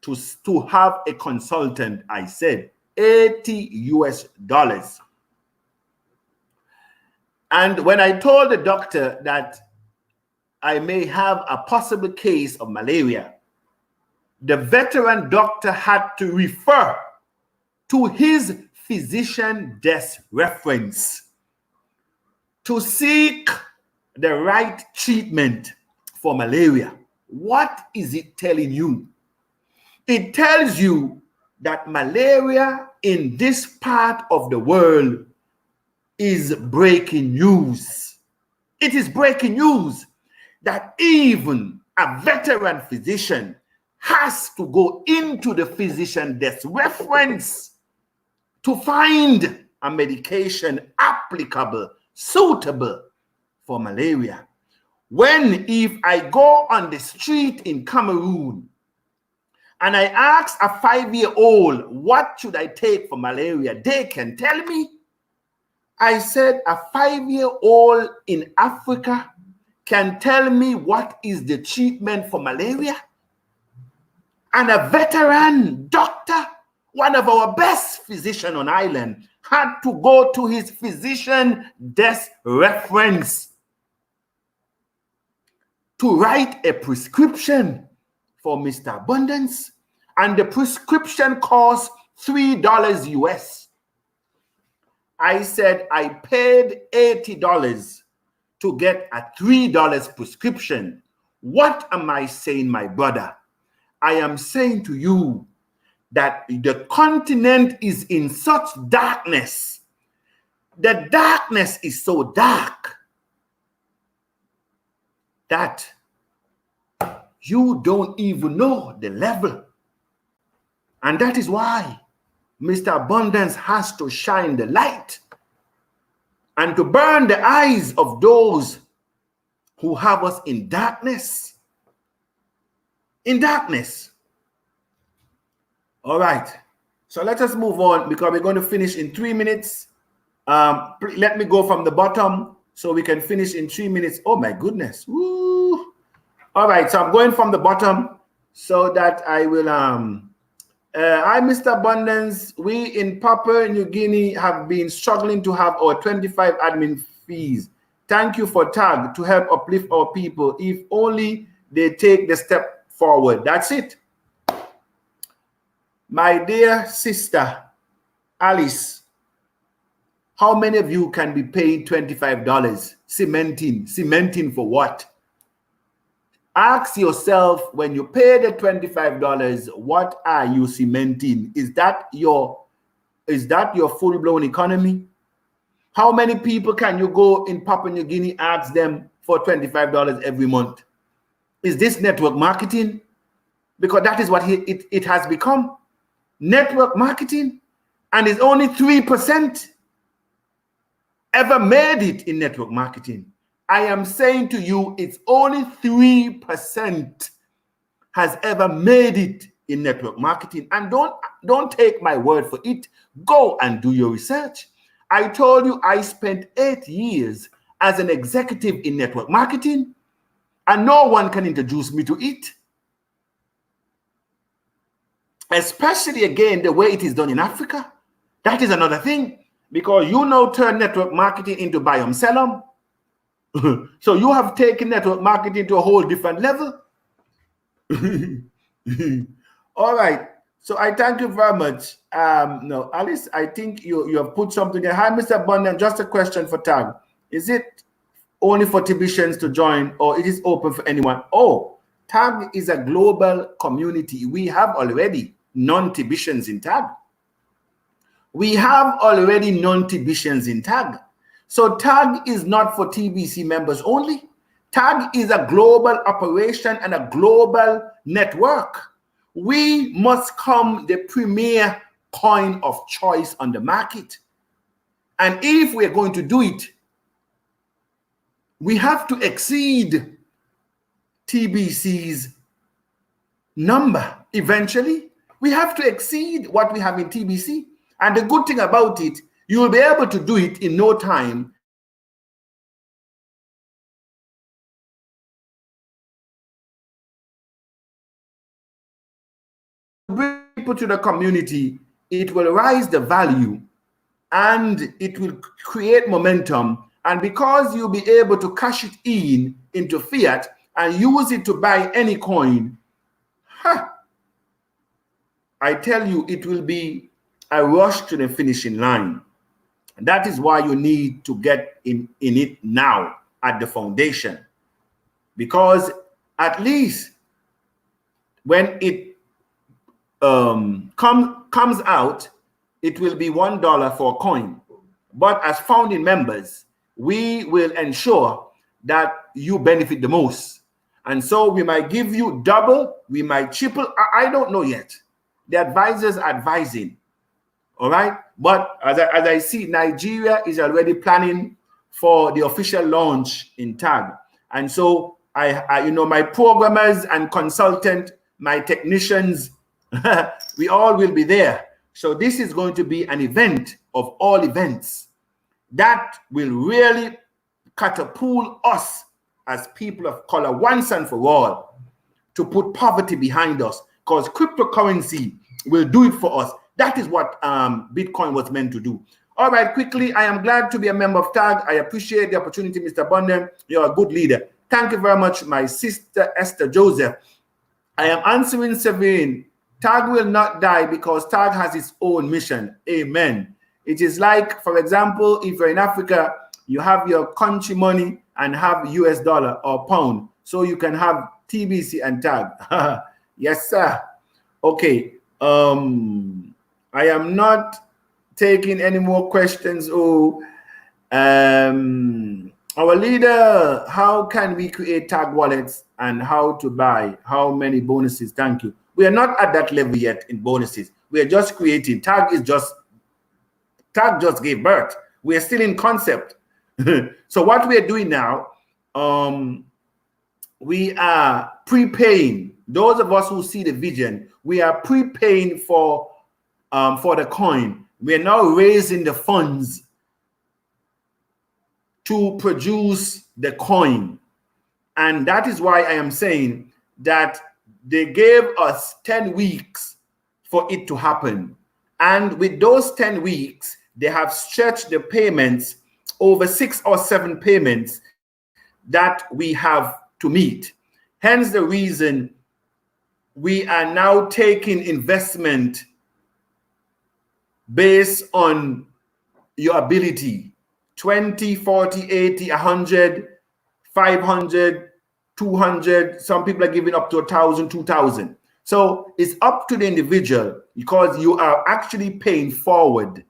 to have a consultant. I said $80 US. And when I told the doctor that I may have a possible case of malaria, the veteran doctor had to refer to his physician desk reference to seek the right treatment for malaria. What is it telling you? It tells you that malaria in this part of the world is breaking news. It is breaking news that even a veteran physician has to go into the physician desk reference to find a medication applicable, suitable for malaria. When if I go on the street in Cameroon and I ask a 5-year-old, what should I take for malaria? They can tell me. I said a 5-year-old in Africa can tell me what is the treatment for malaria? And a veteran doctor, one of our best physicians on island, had to go to his physician desk reference to write a prescription for Mr. Abundance. And the prescription costs $3 US. I said I paid $80 to get a $3 prescription. What am I saying, my brother? I am saying to you that the continent is in such darkness. The darkness is so dark that you don't even know the level. And that is why Mr. Abundance has to shine the light and to burn the eyes of those who have us in darkness. In darkness. All right. So let us move on because we're going to finish in 3 minutes. Let me go from the bottom so we can finish in 3 minutes. Oh my goodness. Woo. All right. So I'm going from the bottom so that I will hi, Mr. Abundance. We in Papua New Guinea have been struggling to have our 25 admin fees. Thank you for TAG to help uplift our people. If only they take the step forward. That's it. My dear sister, Alice, how many of you can be paid $25? Cementing for what? Ask yourself, when you pay the $25, what are you cementing? Is that your full-blown economy? How many people can you go in Papua New Guinea, ask them for $25 every month? Is this network marketing? Because that is what it has become. Network marketing. And it's only 3% ever made it in network marketing. I am saying to you, it's only 3% has ever made it in network marketing. And don't take my word for it. Go and do your research. I told you I spent 8 years as an executive in network marketing, and no one can introduce me to it. Especially, again, the way it is done in Africa. That is another thing, because you now turn network marketing into buy them, sell them. So you have taken network marketing to a whole different level. All right. So I thank you very much. No, Alice, I think you have put something there. Hi, Mr. Abundant. Just a question for TAG. Is it only for Tibetians to join, or it is open for anyone? Oh, TAG is a global community. We have already non-Tibetians in TAG. We have already non-Tibetians in TAG. So TAG is not for TBC members only. TAG is a global operation and a global network. We must become the premier coin of choice on the market. And if we're going to do it, we have to exceed TBC's number. Eventually, we have to exceed what we have in TBC. And the good thing about it, you will be able to do it in no time. Bring people to the community, it will rise the value and it will create momentum. And because you'll be able to cash it into fiat and use it to buy any coin, I tell you, it will be a rush to the finishing line. That is why you need to get in it now at the foundation. Because at least when it comes out, it will be $1 for a coin. But as founding members, we will ensure that you benefit the most. And so we might give you double, we might triple. I don't know yet. The advisors are advising. All right. But as I see, Nigeria is already planning for the official launch in TAG. And so I my programmers and consultant, my technicians, we all will be there. So this is going to be an event of all events that will really catapult us as people of color once and for all to put poverty behind us, because cryptocurrency will do it for us. That is what Bitcoin was meant to do. All right, quickly, I am glad to be a member of TAG. I appreciate the opportunity, Mr. Bonden. You're a good leader. Thank you very much, my sister Esther Joseph. I am answering Sevine. TAG will not die because TAG has its own mission. Amen. It is like, for example, if you're in Africa, you have your country money and have US dollar or pound. So you can have TBC and TAG. Yes, sir. Okay. I am not taking any more questions. Our leader, how can we create TAG wallets and how to buy? How many bonuses? Thank you. We are not at that level yet in bonuses. We are just creating. TAG just gave birth. We are still in concept. So what we are doing now, we are prepaying. Those of us who see the vision, we are prepaying for the coin. We are now raising the funds to produce the coin. And that is why I am saying that they gave us 10 weeks for it to happen. And with those 10 weeks, they have stretched the payments over 6 or 7 payments that we have to meet. Hence the reason we are now taking investment based on your ability. 20, 40, 80, 100, 500, 200. Some people are giving up to 1,000, 2,000. So it's up to the individual, because you are actually paying forward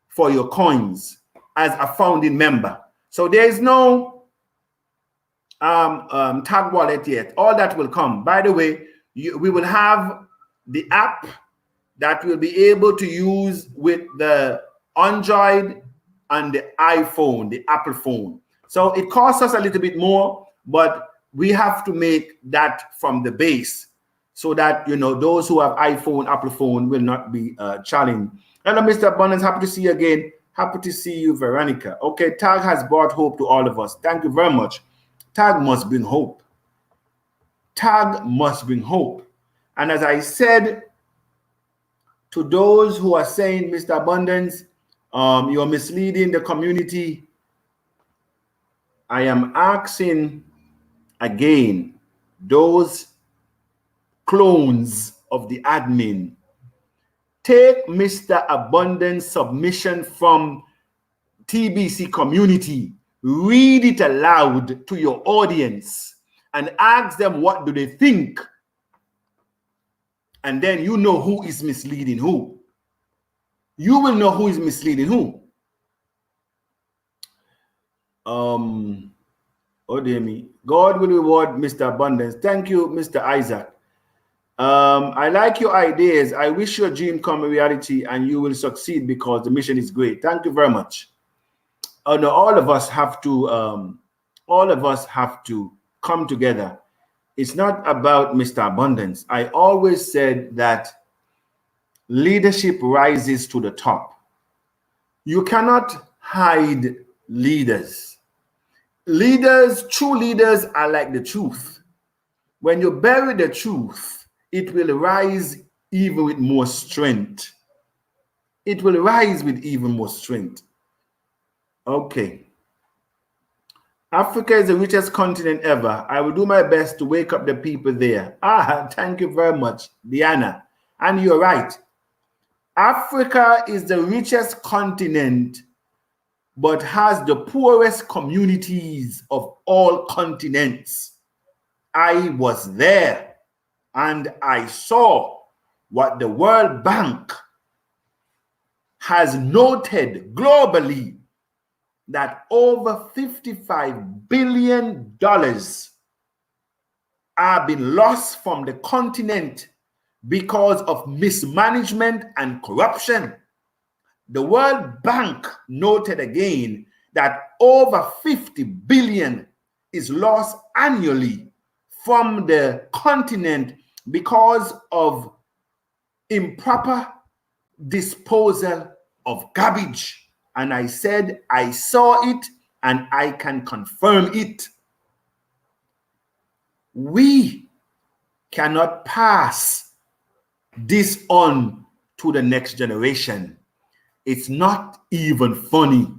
for your coins as a founding member. So there is no TAG wallet yet. All that will come. By the way, we will have the app that we'll be able to use with the Android and the iPhone, the Apple phone. So it costs us a little bit more, but we have to make that from the base so that, those who have iPhone, Apple phone will not be challenged. Hello, Mr. Abundance. Happy to see you again. Happy to see you, Veronica. Okay, TAG has brought hope to all of us. Thank you very much. TAG must bring hope. TAG must bring hope. And as I said, to those who are saying, Mr. Abundance, you're misleading the community, I am asking again, those clones of the admin, take Mr. Abundance submission from TBC community, read it aloud to your audience and ask them what do they think. And then you know who is misleading who. You will know who is misleading who. Oh dear me. God will reward Mr. Abundance. Thank you, Mr. Isaac. I like your ideas. I wish your dream come a reality and you will succeed because the mission is great. Thank you very much. Oh no, all of us have to come together. It's not about Mr. Abundance. I always said that leadership rises to the top. You cannot hide leaders. True leaders are like the truth. When you bury the truth, it will rise even with more strength. It will rise with even more strength. Okay. Africa is the richest continent ever. I will do my best to wake up the people there. Thank you very much, Diana. And you're right. Africa is the richest continent, but has the poorest communities of all continents. I was there and I saw what the World Bank has noted globally, that over $55 billion are being lost from the continent because of mismanagement and corruption. The World Bank noted again that over 50 billion is lost annually from the continent because of improper disposal of garbage. And I said, I saw it and I can confirm it. We cannot pass this on to the next generation. It's not even funny.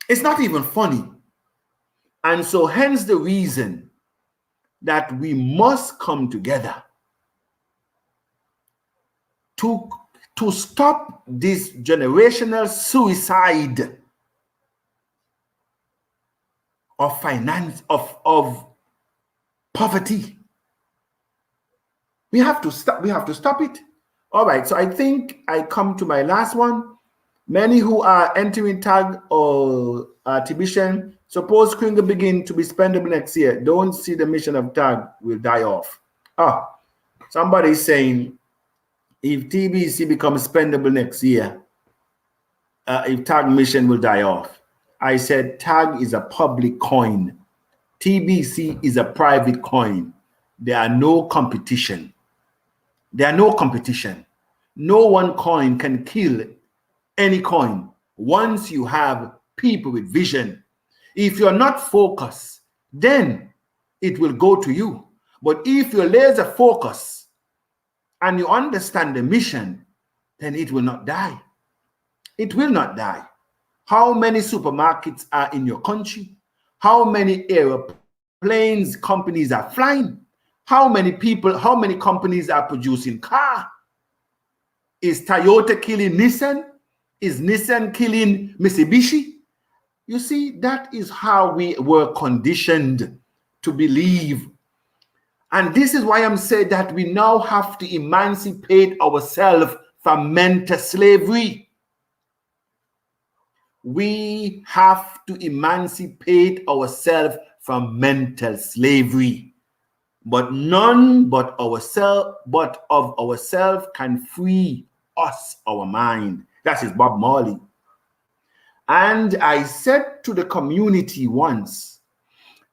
It's not even funny. And so hence the reason that we must come together to stop this generational suicide of finance, of poverty. We have to stop it. All right, so I think I come to my last one. Many who are entering TAG or Tibition, suppose Kringle begin to be spendable next year. Don't see the mission of TAG will die off. Somebody is saying, if TBC becomes spendable next year, if TAG mission will die off. I said TAG is a public coin. TBC is a private coin. There are no competition. There are no competition. No one coin can kill any coin once you have people with vision. If you're not focused, then it will go to you. But if you're laser focused and you understand the mission, then it will not die. It will not die. How many supermarkets are in your country? How many airplanes companies are flying? How many people, how many companies are producing cars? Is Toyota killing Nissan? Is Nissan killing Mitsubishi? You see, that is how we were conditioned to believe. And this is why I'm saying that we now have to emancipate ourselves from mental slavery. We have to emancipate ourselves from mental slavery. But none but ourselves, but of ourselves can free us, our mind. That is Bob Marley. And I said to the community once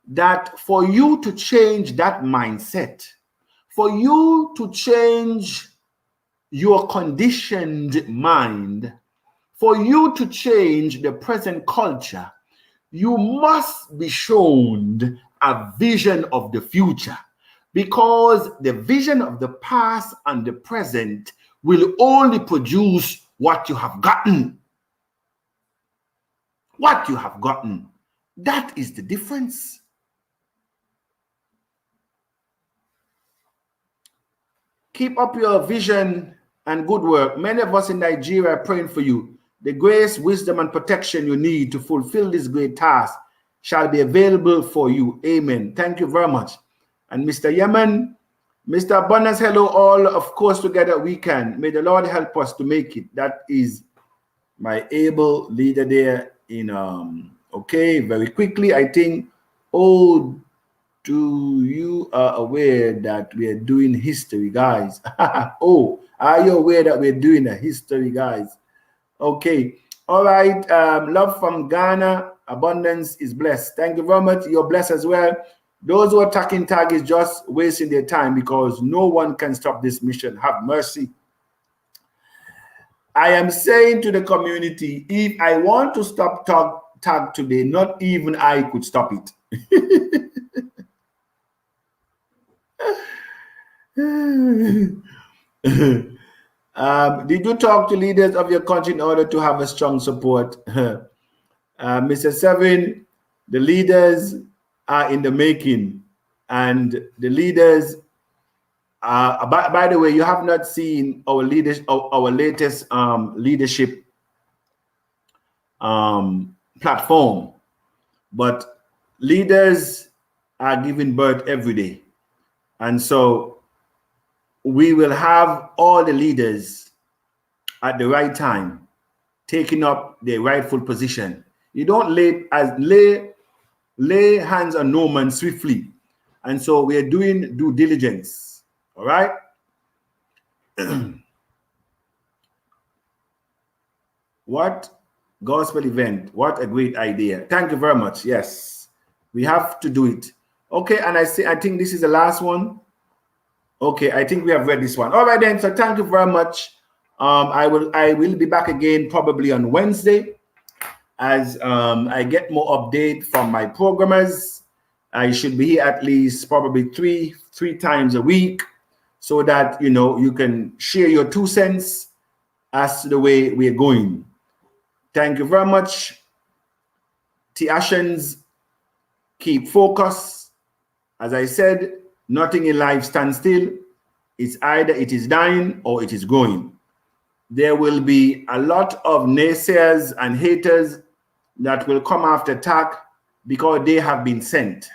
that for you to change that mindset, for you to change your conditioned mind, for you to change the present culture, you must be shown a vision of the future, because the vision of the past and the present will only produce what you have gotten. What you have gotten. That is the difference. Keep up your vision and good work. Many of us in Nigeria are praying for you. The grace, wisdom, and protection you need to fulfill this great task shall be available for you. Amen. Thank you very much. And Mr. Yemen, Mr. Abundance, hello all. Of course, together we can. May the Lord help us to make it. That is my able leader there in Okay, very quickly, I think, oh, do you are aware that we are doing history, guys? Oh, are you aware that we're doing a history, guys? Okay, all right. Love from Ghana. Abundance is blessed. Thank you very much. You're blessed as well. Those who are attacking TAG is just wasting their time because no one can stop this mission. Have mercy. I am saying to the community, if I want to stop TAG today, not even I could stop it. Did you talk to leaders of your country in order to have a strong support? Mr. Seven, the leaders are in the making, and the leaders by the way, you have not seen our leaders, our latest leadership platform, but leaders are giving birth every day, and so we will have all the leaders at the right time taking up their rightful position. You don't lay hands on no man swiftly, and so we are doing due diligence. All right. What gospel event? What a great idea. Thank you very much. Yes, we have to do it. Okay, and I think this is the last one. Okay, I think we have read this one. All right then, so thank you very much. I will be back again probably on Wednesday as I get more update from my programmers. I should be here at least probably three times a week so that you can share your 2 cents as to the way we're going. Thank you very much. Tiashans, keep focus. As I said, nothing in life stands still. It's either it is dying or it is growing. There will be a lot of naysayers and haters that will come after TAC because they have been sent.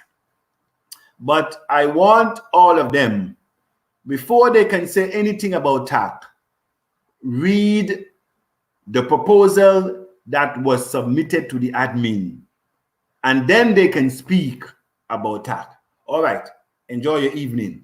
But I want all of them, before they can say anything about TAC, read the proposal that was submitted to the admin, and then they can speak about TAC. All right. Enjoy your evening.